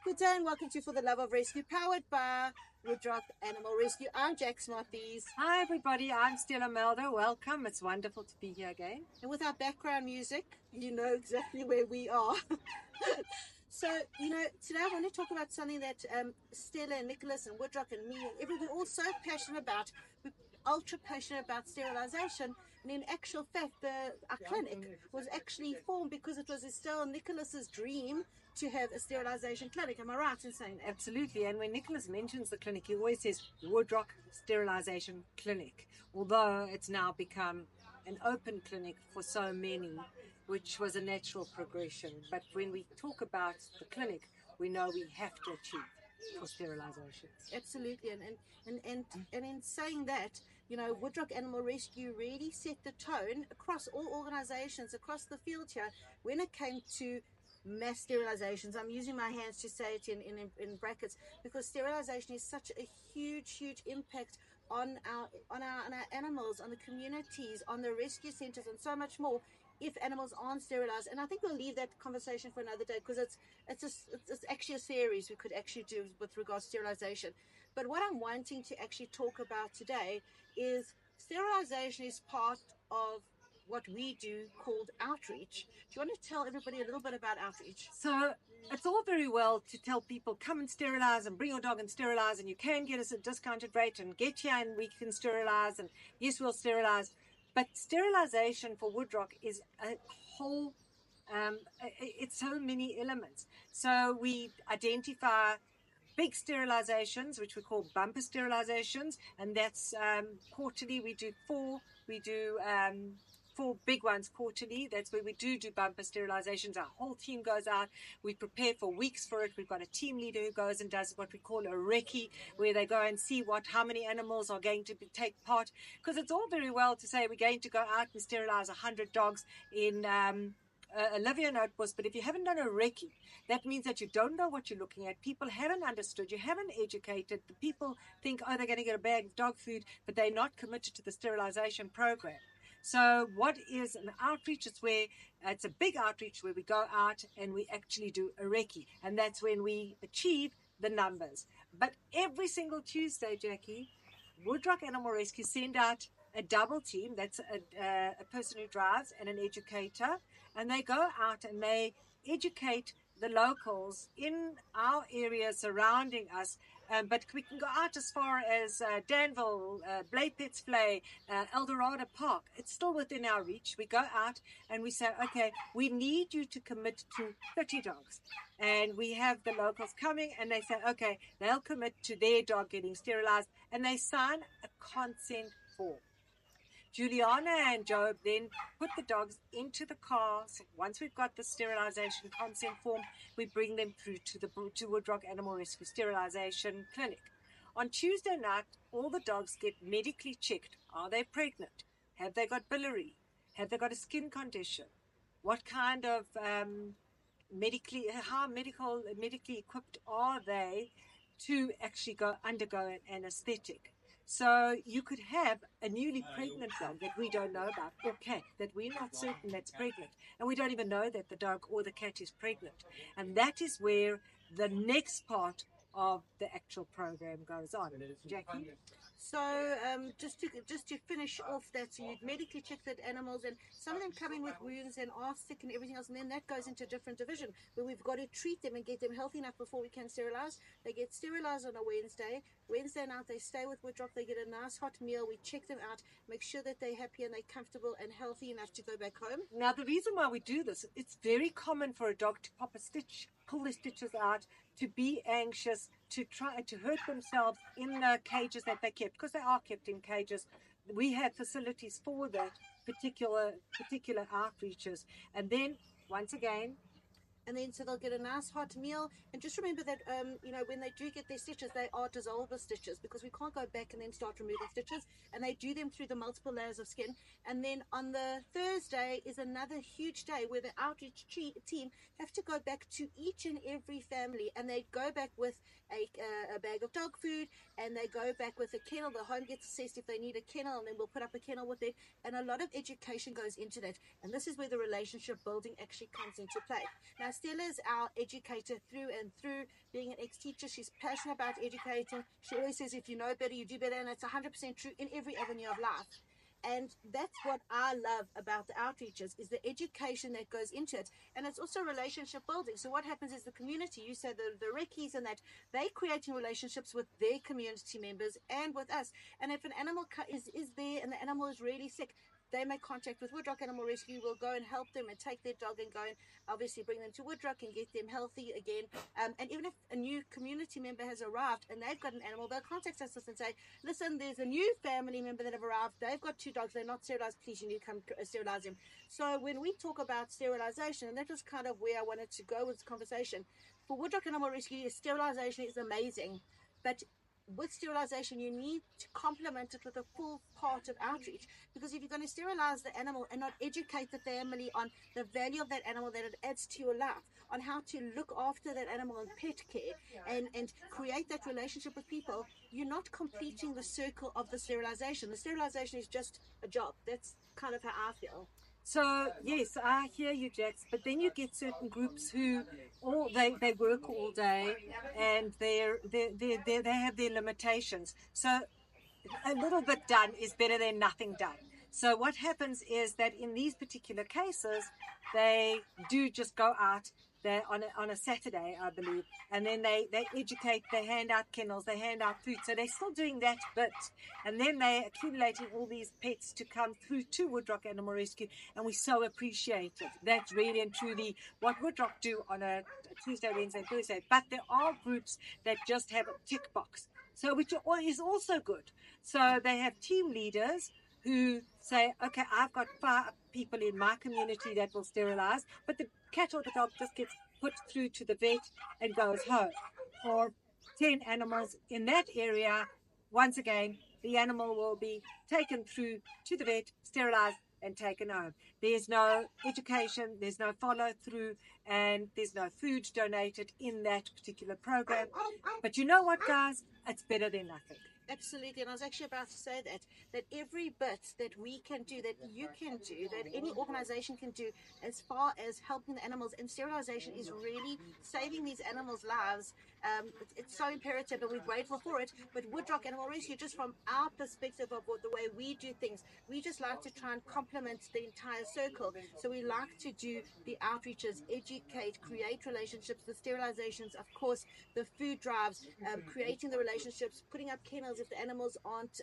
Good day and welcome to For the Love of Rescue, powered by Woodrock Animal Rescue. I'm Jax Stella. Hi everybody, I'm Stella Melder. Welcome. It's wonderful to be here again. And with our background music, you know exactly where we are. So, today I want to talk about something that Stella and Nicholas and Woodrock and me and everybody all so passionate about. We're ultra passionate about sterilization. And in actual fact, our clinic was actually formed because it was Estelle and Nicholas's dream to have a sterilization clinic. Am I right in saying that? Absolutely. And when Nicholas mentions the clinic, he always says Woodrock Sterilisation Clinic, although it's now become an open clinic for so many, which was a natural progression. But when we talk about the clinic, we know we have to achieve for sterilization. Absolutely. And in saying that, Woodrock Animal Rescue really set the tone across all organizations across the field here when it came to mass sterilizations. I'm using my hands to say it in brackets because sterilization is such a huge impact on our animals, on the communities, on the rescue centers, and so much more if animals aren't sterilized. And I think we'll leave that conversation for another day because it's actually a series we could actually do with regards to sterilization. But what I'm wanting to actually talk about today is sterilization is part of what we do called outreach. Do you want to tell everybody a little bit about outreach? So it's all very well to tell people come and sterilize and bring your dog and sterilize, and you can get us a discounted rate and get here and we can sterilize, and yes, we'll sterilize. But sterilization for Woodrock is a whole, it's so many elements. So we identify big sterilizations, which we call bumper sterilizations, and that's quarterly. We do four big ones quarterly. That's where we do bumper sterilizations. Our whole team goes out. We prepare for weeks for it. We've got a team leader who goes and does what we call a recce, where they go and see how many animals are going to take part. Because it's all very well to say we're going to go out and sterilize 100 dogs in Olivia Notebus, but if you haven't done a recce, that means that you don't know what you're looking at. People haven't understood, you haven't educated. The people think, oh, they're going to get a bag of dog food, but they're not committed to the sterilization program. So what is an outreach? It's a big outreach where we go out and we actually do a recce, and that's when we achieve the numbers. But every single Tuesday, Jackie, Woodrock Animal Rescue send out a double team. That's a person who drives and an educator, and they go out and they educate the locals in our area surrounding us. But we can go out as far as Danville, Blaypits Flay, Eldorado Park. It's still within our reach. We go out and we say, okay, we need you to commit to 30 dogs. And we have the locals coming and they say, okay, they'll commit to their dog getting sterilized, and they sign a consent form. Juliana and Job then put the dogs into the cars. Once we've got the sterilization consent form, we bring them through to Woodrock Animal Rescue Sterilization Clinic. On Tuesday night, all the dogs get medically checked. Are they pregnant? Have they got biliary? Have they got a skin condition? What kind of medically equipped are they to actually undergo an anesthetic? So you could have a newly pregnant dog that we don't know about, or cat that we're not certain that's pregnant, and we don't even know that the dog or the cat is pregnant. And that is where the next part of the actual program goes on. Jackie? So just to finish off that, so you'd medically check that animals, and some of them come in with wounds and are sick and everything else, and then that goes into a different division where we've got to treat them and get them healthy enough before we can sterilize. They get sterilized on a Wednesday night, they stay with Woodrock, they get a nice hot meal, we check them out, make sure that they're happy and they're comfortable and healthy enough to go back home. Now the reason why we do this, it's very common for a dog to pop a stitch, pull the stitches out, to be anxious, to try to hurt themselves in the cages that they kept, because they are kept in cages. We have facilities for that particular outreaches. And then once again, and then so they'll get a nice hot meal. And just remember that when they do get their stitches, they are dissolvable stitches, because we can't go back and then start removing stitches, and they do them through the multiple layers of skin. And then on the Thursday is another huge day where the outreach team have to go back to each and every family, and they go back with a bag of dog food, and they go back with a kennel. The home gets assessed if they need a kennel, and then we'll put up a kennel with them. And a lot of education goes into that, and this is where the relationship building actually comes into play. Now, Stella's our educator through and through. Being an ex-teacher, she's passionate about educating. She always says, if you know better, you do better, and it's 100% true in every avenue of life. And that's what I love about the outreaches, is the education that goes into it. And it's also relationship building. So what happens is the community, you say the Reckies and that, they're creating relationships with their community members and with us. And if an animal is there and the animal is really sick, they make contact with Woodrock Animal Rescue. We'll go and help them and take their dog and go and obviously bring them to Woodrock and get them healthy again. And even if a new community member has arrived and they've got an animal, they'll contact us and say, listen, there's a new family member that have arrived. They've got 2 dogs. They're not sterilized. Please, you need to come sterilize them. So when we talk about sterilization, and that was kind of where I wanted to go with this conversation, for Woodrock Animal Rescue, sterilization is amazing. But with sterilization, you need to complement it with a full part of outreach, because if you're going to sterilize the animal and not educate the family on the value of that animal, that it adds to your life, on how to look after that animal and pet care, and create that relationship with people, you're not completing the circle of the sterilization. The sterilization is just a job. That's kind of how I feel. So yes, I hear you, Jax. But then you get certain groups who they work all day, and they have their limitations. So a little bit done is better than nothing done. So what happens is that in these particular cases, they do just go out there on a Saturday, I believe, and then they educate, they hand out kennels, they hand out food. So they're still doing that bit, and then they're accumulating all these pets to come through to Woodrock Animal Rescue, and we so appreciate it. That's really and truly what Woodrock do on a Tuesday, Wednesday, Thursday. But there are groups that just have a tick box, so which is also good. So they have team leaders who say, okay, I've got 5 people in my community that will sterilize, but the cat or the dog just gets put through to the vet and goes home. Or 10 animals in that area, once again, the animal will be taken through to the vet, sterilized, and taken home. There's no education, there's no follow through, and there's no food donated in that particular program. But you know what, guys? It's better than nothing. Absolutely, and I was actually about to say that every bit that we can do, that you can do, that any organization can do, as far as helping the animals, and sterilization is really saving these animals' lives. It's so imperative, and we're grateful for it. But Woodrock Animal Rescue, just from our perspective of the way we do things, we just like to try and complement the entire circle. So we like to do the outreaches, educate, create relationships, the sterilizations, of course, the food drives, creating the relationships, putting up kennels if the animals aren't,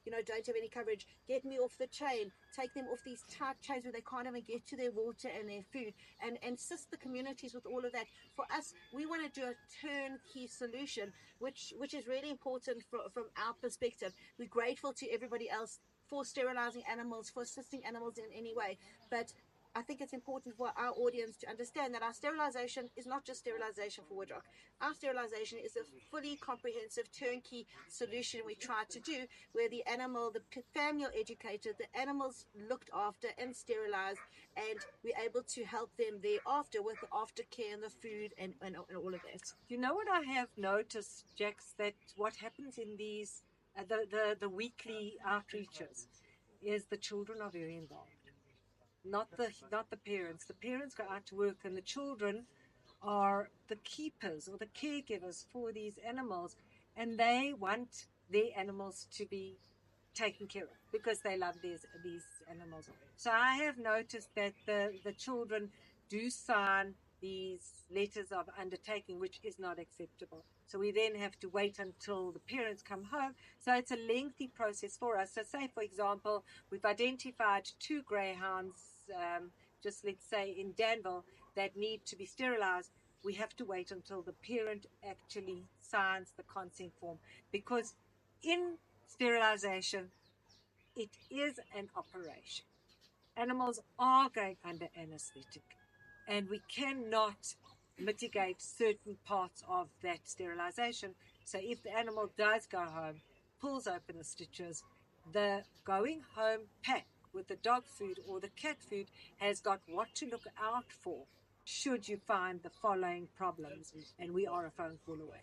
don't have any coverage. Get me off the chain, take them off these tight chains where they can't even get to their water and their food, and assist the communities with all of that. For us, we want to do a turnkey solution, which is really important from our perspective. We're grateful to everybody else for sterilizing animals, for assisting animals in any way, but I think it's important for our audience to understand that our sterilization is not just sterilization for Woodrock. Our sterilization is a fully comprehensive turnkey solution we try to do, where the animal, the family are educated, the animals looked after and sterilized, and we're able to help them thereafter with the aftercare and the food and all of that. You know what I have noticed, Jax, that what happens in these the weekly outreaches is the children are very involved. Not the parents. The parents go out to work, and the children are the keepers or the caregivers for these animals, and they want their animals to be taken care of because they love these animals. So I have noticed that the children do sign these letters of undertaking, which is not acceptable. So we then have to wait until the parents come home. So it's a lengthy process for us. So say, for example, we've identified 2 greyhounds, just let's say in Danville, that need to be sterilized. We have to wait until the parent actually signs the consent form, because in sterilization, it is an operation. Animals are going under anesthetic, and we cannot mitigate certain parts of that sterilization. So if the animal does go home, pulls open the stitches, the going home pack with the dog food or the cat food has got what to look out for should you find the following problems, and we are a phone call away.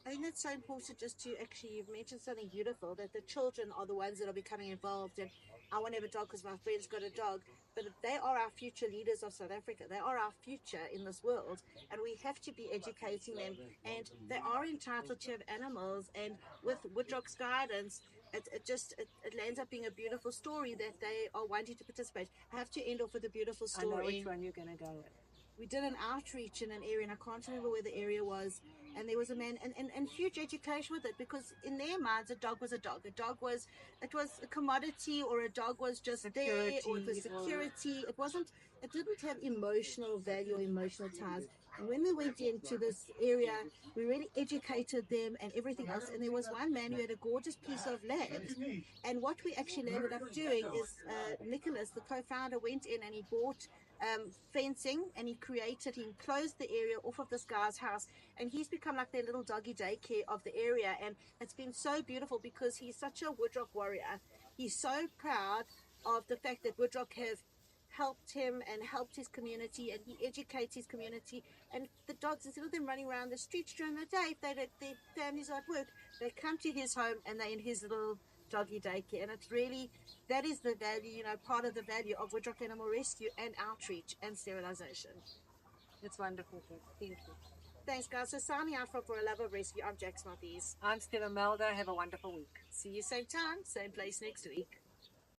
I think that's so important just to actually, you've mentioned something beautiful, that the children are the ones that are becoming involved. And I want to have a dog because my friend's got a dog. But they are our future leaders of South Africa. They are our future in this world. And we have to be educating them. And they are entitled to have animals. And with Woodrock's guidance, it lands up being a beautiful story that they are wanting to participate. I have to end off with a beautiful I know story. which one you're going to go with. We did an outreach in an area, and I can't remember where the area was. And there was a man, and huge education with it, because in their minds, a dog was a dog. It was a commodity, or a dog was just Security, there, or it was security. It didn't have emotional value or emotional ties. And when we went into this area, we really educated them and everything else. And there was one man who had a gorgeous piece of land. And what we actually ended up doing is Nicholas, the co-founder, went in and he bought fencing, and he closed the area off of this guy's house, and he's become like their little doggy daycare of the area. And it's been so beautiful because he's such a Woodrock warrior. He's so proud of the fact that Woodrock have helped him and helped his community, and he educates his community. And the dogs, instead of them running around the streets during the day, if their families are at work, they come to his home and they're in his little doggy daycare. And it's really, that is the value, part of the value of Woodrock Animal Rescue and outreach and sterilisation. It's wonderful. Thank you. Thanks, guys. So signing out for A Love of Rescue, I'm Jax and Stella. I'm Stella Melda. Have a wonderful week. See you same time, same place next week.